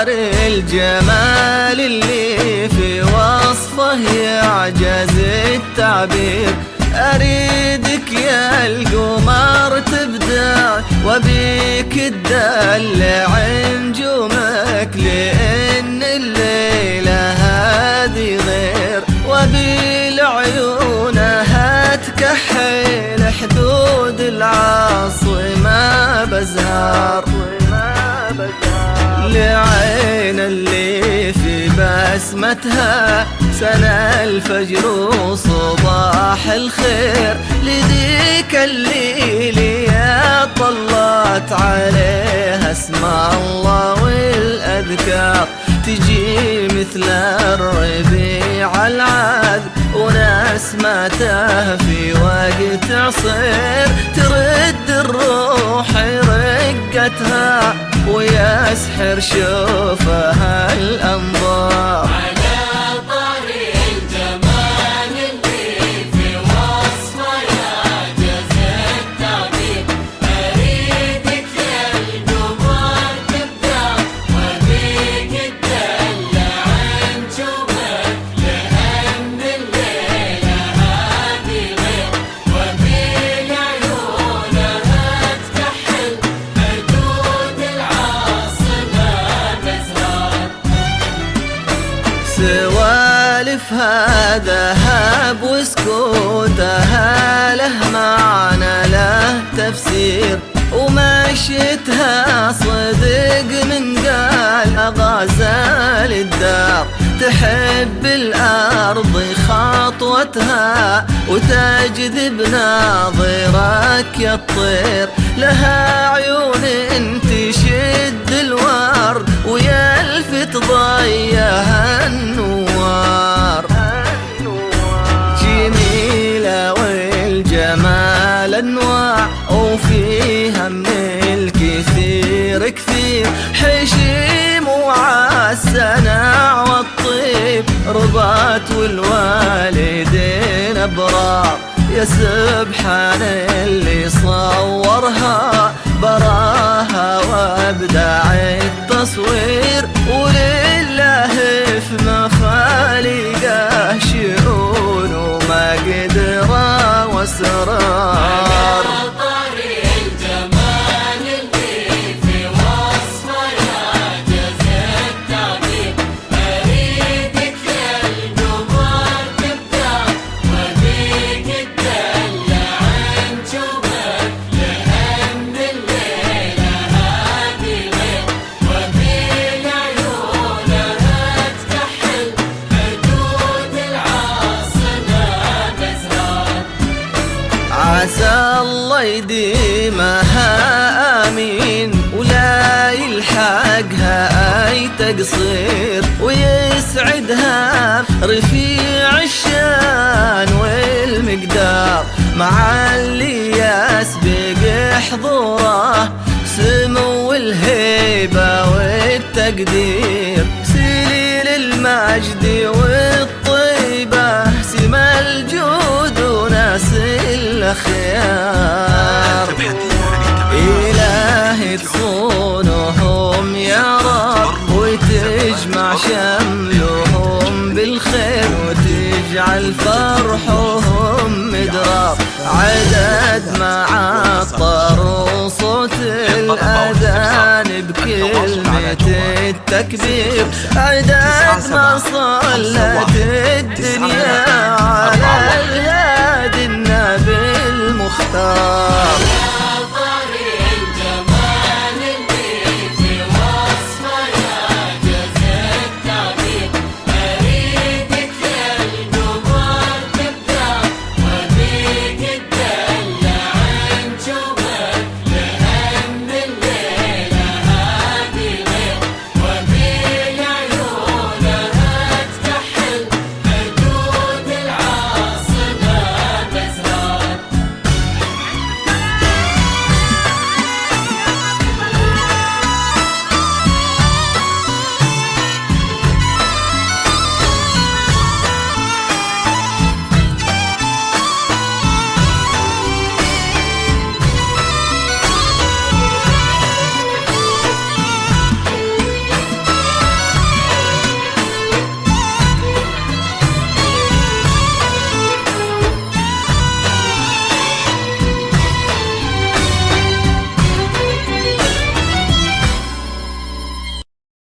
طار الجمال اللي في وصفه يعجز التعبير. أريدك يا القمر تبدع وبيك تدلع نجومك، لأن الليلة هذه غير، وبالعيونها تكحل حدود العاصمة بزهار. لعين اللي في بسمتها سنى الفجر وصباح الخير، لذيك الليلة يا طلت عليها اسم الله والأذكار. تجي مثل الربيع العذب ونسمته في وقت عصير، ترد الروح رقتها ويسحر شوفها الأنظار. سوالفها ذهب وسكوتها له معنى له تفسير، ومشيتها صدق من قال غزال الدار. تحب الأرض خطوتها وتجذب ناظرك يا الطير، لها عيون تشد الورد ويلفت ضيها النوار. جميلة والجمال أنواع وفيها من الكثير كثير، حشيم وعالسنع والطيب ربات والوالدين أبرار. يا سبحان اللي صورها براها وابدع التصوير، ولله في مخالقه شؤون ومقدره واسرار. عسى الله يديمها آمين ولا يلحقها أي تقصير، ويسعدها رفيع الشان والمقدار، مع اللي يسبق حضوره سمو الهيبة والتقدير. سليل المجد والطيبة سما الجود وناس الخيار. إلهي تصونهم يا رب وتجمع شملهم بالخير، وتجعل فرحهم مدرار. عدد ما عطر وصوت الأذان بكلمة التكبير، عدد ما صلت الدنيا على الهادي النبي المختار.